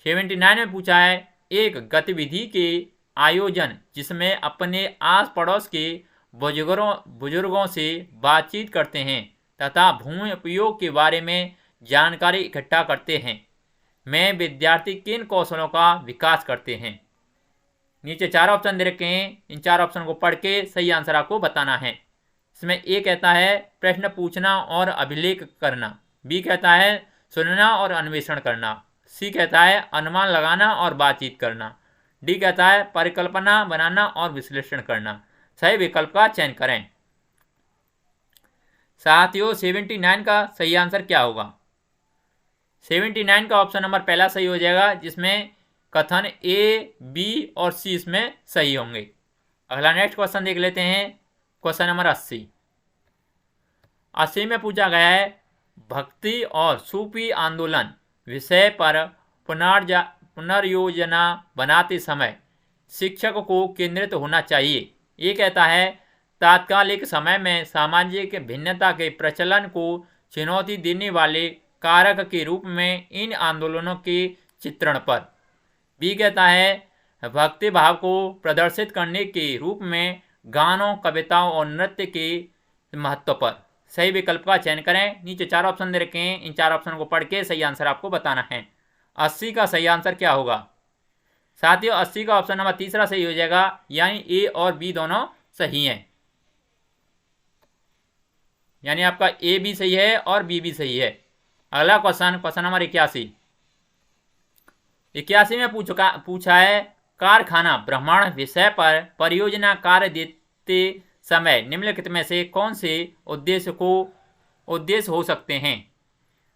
79 में पूछा है एक गतिविधि के आयोजन जिसमें अपने आस पड़ोस के बुजुर्गों से बातचीत करते हैं तथा भूमि उपयोग के बारे में जानकारी इकट्ठा करते हैं में विद्यार्थी किन कौशलों का विकास करते हैं। नीचे 4 ऑप्शन दे रखे हैं, इन 4 ऑप्शन को पढ़ के सही आंसर आपको बताना है। इसमें ए कहता है प्रश्न पूछना और अभिलेख करना। बी कहता है सुनना और अन्वेषण करना। सी कहता है अनुमान लगाना और बातचीत करना। डी कहता है परिकल्पना बनाना और विश्लेषण करना। सही विकल्प का चयन करें। साथियों 79 का सही आंसर क्या होगा? 79 का ऑप्शन नंबर पहला सही हो जाएगा, जिसमें कथन ए, बी और सी इसमें सही होंगे। अगला नेक्स्ट क्वेश्चन देख लेते हैं। क्वेश्चन नंबर 80 में पूछा गया है भक्ति और सूफी आंदोलन विषय पर पुनर्योजना बनाते समय शिक्षक को केंद्रित होना चाहिए। ये कहता है तात्कालिक समय में सामाजिक भिन्नता के प्रचलन को चुनौती देने वाले कारक के रूप में इन आंदोलनों के चित्रण पर। बी कहता है भक्ति भाव को प्रदर्शित करने के रूप में गानों, कविताओं और नृत्य के महत्व पर। सही विकल्प का चयन करें। नीचे 4 ऑप्शन दे रखे हैं, इन 4 ऑप्शन को पढ़ के सही आंसर आपको बताना है। 80 का सही आंसर क्या होगा साथियों? 80 का ऑप्शन नंबर तीसरा सही हो जाएगा, यानी ए और बी दोनों सही हैं। यानी आपका ए भी सही है और बी भी सही है। अगला क्वेश्चन नंबर 81 में पूछा है कारखाना भ्रमण विषय पर परियोजना कार्य देते समय निम्नलिखित में से कौन से उद्देश्य हो सकते हैं।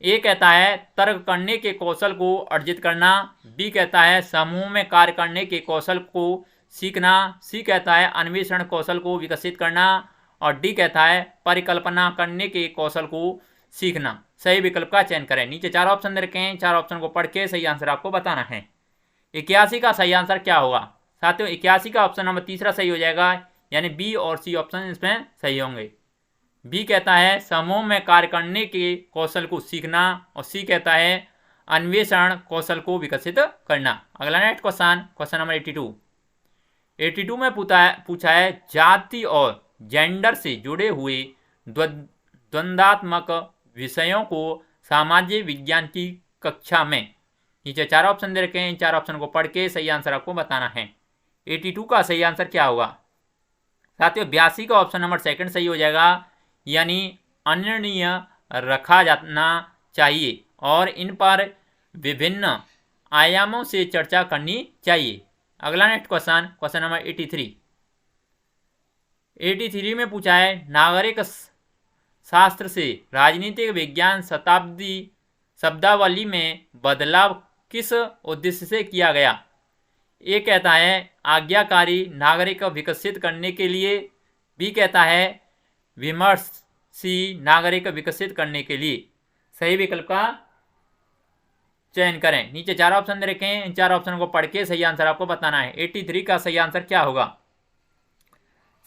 ए कहता है तर्क करने के कौशल को अर्जित करना। बी कहता है समूह में कार्य करने के कौशल को सीखना। सी कहता है अन्वेषण कौशल को विकसित करना। और डी कहता है परिकल्पना करने के कौशल को सीखना। सही विकल्प का चयन करें। नीचे 4 ऑप्शन दे रखे हैं, 4 ऑप्शन को पढ़ के सही आंसर आपको बताना है। 81 का सही आंसर क्या होगा साथियों? 81 का ऑप्शन नंबर तीसरा सही हो जाएगा, यानी बी और सी ऑप्शन इसमें सही होंगे। बी कहता है समूह में कार्य करने के कौशल को सीखना और सी कहता है अन्वेषण कौशल को विकसित करना। अगला नेक्स्ट क्वेश्चन नंबर 82 में पूछा है जाति और जेंडर से जुड़े हुए द्वंद्वात्मक विषयों को सामाजिक विज्ञान की कक्षा में। नीचे 4 ऑप्शन दे रखे हैं, इन 4 ऑप्शन को पढ़ के सही आंसर आपको बताना है। 82 का सही आंसर क्या होगा साथियों? 82 का ऑप्शन नंबर सेकंड सही हो जाएगा, यानी अनिर्णीय रखा जाना चाहिए और इन पर विभिन्न आयामों से चर्चा करनी चाहिए। अगला नेक्स्ट क्वेश्चन, क्वेश्चन नंबर 83 में पूछा है नागरिक शास्त्र से राजनीतिक विज्ञान शब्दावली में बदलाव किस उद्देश्य से किया गया। ए कहता है आज्ञाकारी नागरिक विकसित करने के लिए, बी कहता है विमर्शी नागरिक विकसित करने के लिए। सही विकल्प का चयन करें। नीचे 4 ऑप्शन दे रखे हैं, इन 4 ऑप्शन को पढ़ के सही आंसर आपको बताना है। 83 का सही आंसर क्या होगा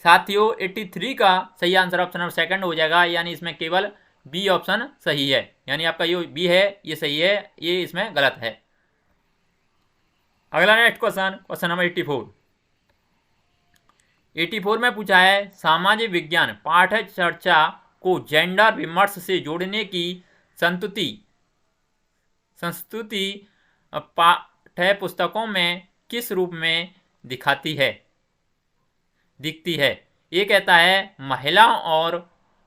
साथियों? 83 का सही आंसर ऑप्शन नंबर सेकंड हो जाएगा, यानी इसमें केवल बी ऑप्शन सही है, यानी आपका ये बी है ये सही है, ये इसमें गलत है। अगला नेक्स्ट क्वेश्चन, क्वेश्चन नंबर 84 में पूछा है सामाजिक विज्ञान पाठ्य चर्चा को जेंडर विमर्श से जोड़ने की संस्तुति पाठ्य पुस्तकों में किस रूप में दिखती है। ये कहता है महिलाओं और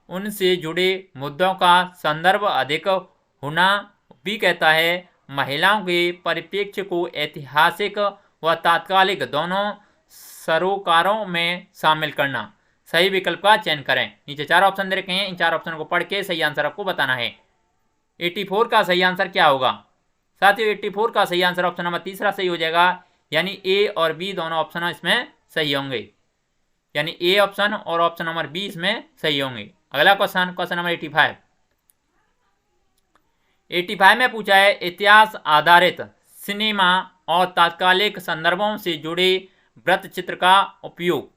उनसे जुड़े मुद्दों का संदर्भ अधिक होना, बी कहता है महिलाओं के परिप्रेक्ष्य को ऐतिहासिक व तात्कालिक दोनों सरोकारों में शामिल करना। सही विकल्प का चयन करें। नीचे 4 ऑप्शन दे रखे हैं, इन 4 ऑप्शन को पढ़ के सही आंसर आपको बताना है। 84 का सही आंसर क्या होगा साथियों? 84 का सही आंसर ऑप्शन नंबर तीसरा सही हो जाएगा, यानी ए और बी दोनों ऑप्शन इसमें सही होंगे, यानी ए ऑप्शन और ऑप्शन नंबर बी इसमें सही होंगे। अगला क्वेश्चन, क्वेश्चन नंबर 85 में पूछा है इतिहास आधारित सिनेमा और तात्कालिक संदर्भों से जुड़े वृत्त चित्र का उपयोग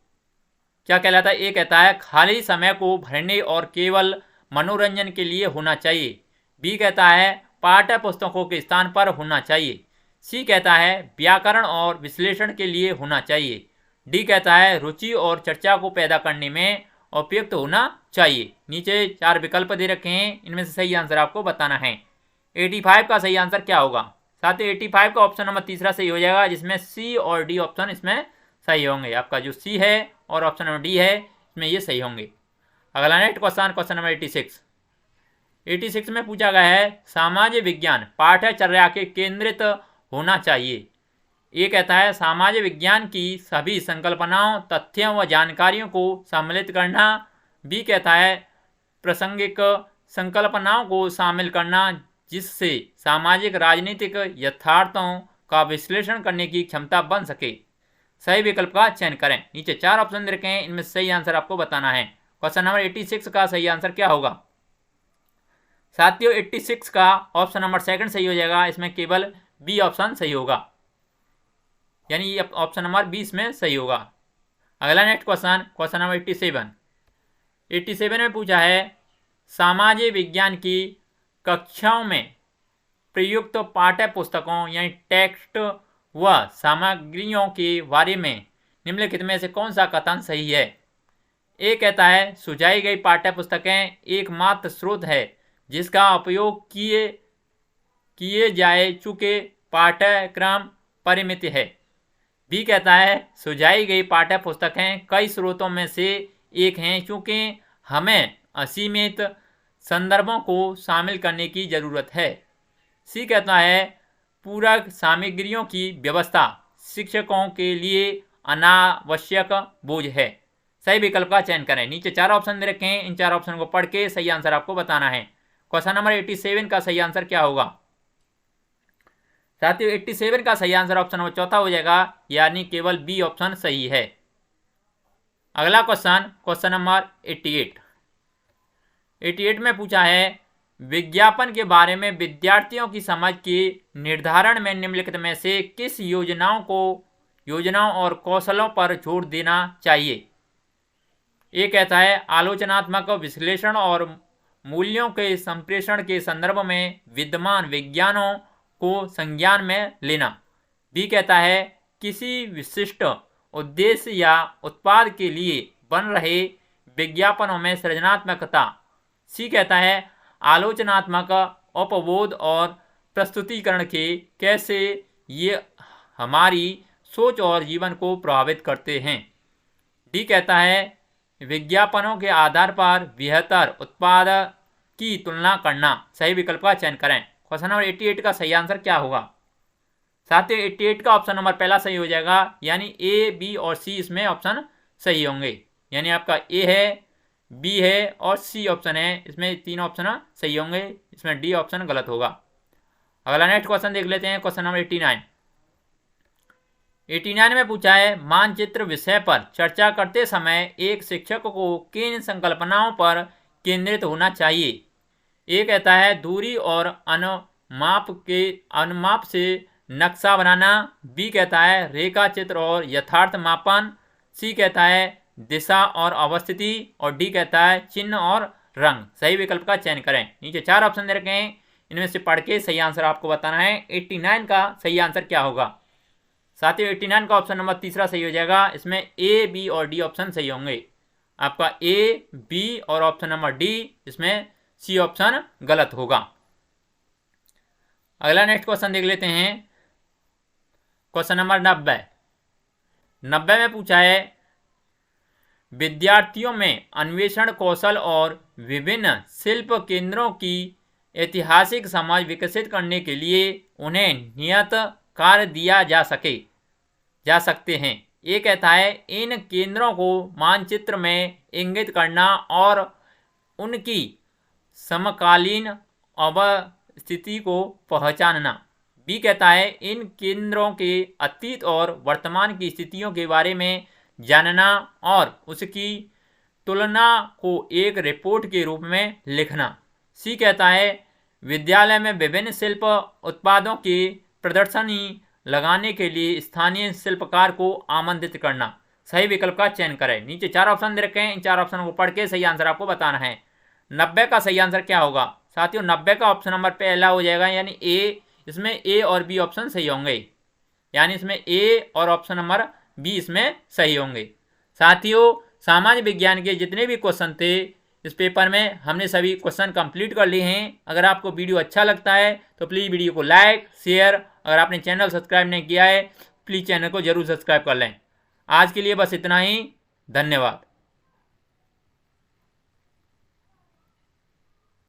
क्या कहलाता है। ए कहता है खाली समय को भरने और केवल मनोरंजन के लिए होना चाहिए, बी कहता है पाठ्य पुस्तकों के स्थान पर होना चाहिए, सी कहता है व्याकरण और विश्लेषण के लिए होना चाहिए, डी कहता है रुचि और चर्चा को पैदा करने में उपयुक्त होना चाहिए। नीचे 4 विकल्प दे रखे हैं, इनमें से सही आंसर आपको बताना है। 85 का सही आंसर क्या होगा साथियों? 85 का ऑप्शन नंबर तीसरा सही हो जाएगा, जिसमें सी और डी ऑप्शन इसमें सही होंगे। आपका जो सी है और ऑप्शन नंबर डी है इसमें ये सही होंगे। अगला नेक्स्ट क्वेश्चन, क्वेश्चन नंबर 86 में पूछा गया है सामाजिक विज्ञान पाठ्यचर्या के केंद्रित होना चाहिए। ये कहता है सामाजिक विज्ञान की सभी संकल्पनाओं, तथ्यों व जानकारियों को सम्मिलित करना, बी कहता है प्रासंगिक संकल्पनाओं को शामिल करना जिससे सामाजिक राजनीतिक यथार्थों का विश्लेषण करने की क्षमता बन सके। सही विकल्प का चयन करें। नीचे 4 ऑप्शन दे रखे हैं, इनमें सही आंसर आपको बताना है। क्वेश्चन नंबर 86 का सही आंसर क्या होगा साथियों? 86 का ऑप्शन नंबर सेकंड सही हो जाएगा, इसमें केवल बी ऑप्शन सही होगा, यानी ये ऑप्शन नंबर 20 में सही होगा। अगला नेक्स्ट क्वेश्चन, क्वेश्चन नंबर 87 में पूछा है सामाजिक विज्ञान की कक्षाओं में प्रयुक्त पाठ्य पुस्तकों यानी टेक्स्ट व सामग्रियों के बारे में निम्नलिखित में से कौन सा कथन सही है। ए कहता है सुझाई गई पाठ्य पुस्तकें एकमात्र स्रोत है जिसका उपयोग किए जाए चुके पाठ्यक्रम परिमित है, बी कहता है सुझाई गई पाठ्य पुस्तकें कई स्रोतों में से एक हैं चूँकि हमें असीमित संदर्भों को शामिल करने की ज़रूरत है, सी कहता है पूरक सामग्रियों की व्यवस्था शिक्षकों के लिए अनावश्यक बोझ है। सही विकल्प का चयन करें। नीचे 4 ऑप्शन दे रखे हैं, इन 4 ऑप्शन को पढ़ के सही आंसर आपको बताना है। क्वेश्चन नंबर 87 का सही आंसर क्या होगा साथियों? 87 का सही आंसर ऑप्शन नंबर चौथा हो जाएगा, यानी केवल बी ऑप्शन सही है। अगला क्वेश्चन, क्वेश्चन नंबर 88 में पूछा है विज्ञापन के बारे में विद्यार्थियों की समझ के निर्धारण में निम्नलिखित में से किस योजनाओं और कौशलों पर जोर देना चाहिए। ये कहता है आलोचनात्मक विश्लेषण और मूल्यों के संप्रेषण के संदर्भ में विद्यमान विज्ञानों को संज्ञान में लेना, बी कहता है किसी विशिष्ट उद्देश्य या उत्पाद के लिए बन रहे विज्ञापनों में सृजनात्मकता, सी कहता है आलोचनात्मक उपबोध और प्रस्तुतिकरण के कैसे ये हमारी सोच और जीवन को प्रभावित करते हैं, डी कहता है विज्ञापनों के आधार पर बेहतर उत्पाद की तुलना करना। सही विकल्प का चयन करें। क्वेश्चन नंबर 88 का सही आंसर क्या होगा साथियों 88 का ऑप्शन नंबर पहला सही हो जाएगा, यानी ए, बी और सी इसमें ऑप्शन सही होंगे। यानी आपका ए है, बी है और सी ऑप्शन है, इसमें 3 ऑप्शन सही होंगे, इसमें डी ऑप्शन गलत होगा। अगला नेक्स्ट क्वेश्चन देख लेते हैं, क्वेश्चन नंबर 89 में पूछा है, मानचित्र विषय पर चर्चा करते समय एक शिक्षक को किन संकल्पनाओं पर केंद्रित होना चाहिए। ए कहता है दूरी और अनुमाप से नक्शा बनाना, बी कहता है रेखा चित्र और यथार्थ मापन, सी कहता है दिशा और अवस्थिति और डी कहता है चिन्ह और रंग। सही विकल्प का चयन करें। नीचे 4 ऑप्शन दे रखे हैं, इनमें से पढ़ के सही आंसर आपको बताना है। 89 का सही आंसर क्या होगा। साथियों 89 का ऑप्शन नंबर तीसरा सही हो जाएगा, इसमें ए, बी और डी ऑप्शन सही होंगे। आपका ए, बी और ऑप्शन नंबर डी, इसमें सी ऑप्शन गलत होगा। अगला नेक्स्ट क्वेश्चन देख लेते हैं, क्वेश्चन नंबर 90 में पूछा है, विद्यार्थियों में अन्वेषण कौशल और विभिन्न शिल्प केंद्रों की ऐतिहासिक समझ विकसित करने के लिए उन्हें नियत कार्य दिया जा सकते हैं। ये कहता है इन केंद्रों को मानचित्र में इंगित करना और उनकी समकालीन अवस्थिति को पहचानना। बी कहता है इन केंद्रों के अतीत और वर्तमान की स्थितियों के बारे में जानना और उसकी तुलना को एक रिपोर्ट के रूप में लिखना। सी कहता है विद्यालय में विभिन्न शिल्प उत्पादों की प्रदर्शनी लगाने के लिए स्थानीय शिल्पकार को आमंत्रित करना। सही विकल्प का चयन करें। नीचे 4 ऑप्शन दे रखे हैं, इन 4 ऑप्शनों को पढ़ के सही आंसर आपको बताना है। 90 का सही आंसर क्या होगा। साथियों 90 का ऑप्शन नंबर पहला हो जाएगा, यानी ए, इसमें ए और बी ऑप्शन सही होंगे, यानी इसमें ए और ऑप्शन नंबर बी इसमें सही होंगे। साथियों सामान्य विज्ञान के जितने भी क्वेश्चन थे इस पेपर में हमने सभी क्वेश्चन कंप्लीट कर लिए हैं। अगर आपको वीडियो अच्छा लगता है तो प्लीज़ वीडियो को लाइक, शेयर, अगर आपने चैनल सब्सक्राइब नहीं किया है प्लीज़ चैनल को जरूर सब्सक्राइब कर लें। आज के लिए बस इतना ही, धन्यवाद।